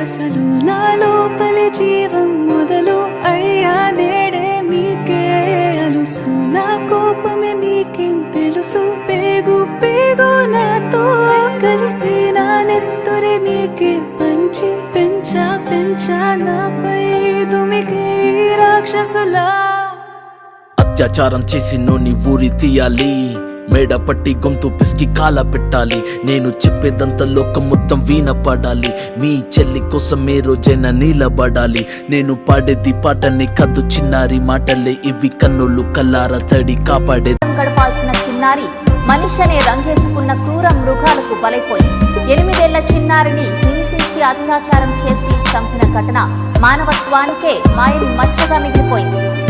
అసలు నా లోపలి జీవం మొదలు అయ్యా నేడే మీకే అలుసు నా కోపమే మీకేం తెలుసు పేగు పేగు నాతో కలిసి నా నెత్తురే మీకే పంచి పెంచా నాపై దుమికి రాక్షసులా అత్యాచారం చేసి నోని ఊరి తీయాలి మేడ పట్టి గొంతు పిసికి కాల పెట్టాలి నేను చెప్పేదంతా లోకం మొత్తం వీణ పాడాలి మీ చెల్లి కోసం ఏ రోజైనా నిలబడాలి నేను పాడేది పాటని కద్దు చిన్నారి మాటలే ఇవి కన్నులు కల్లార తడి కాపాడే గడపాల్సిన చిన్నారి మనిషి అనే రంగేసుకున్న క్రూర మృగాలకు బలైపోయింది 8 ఏళ్ల చిన్నారిని హింసించి అత్యాచారం చేసి చంపిన ఘటన మానవత్వానికే మాయని మచ్చగా మిగిలిపోయింది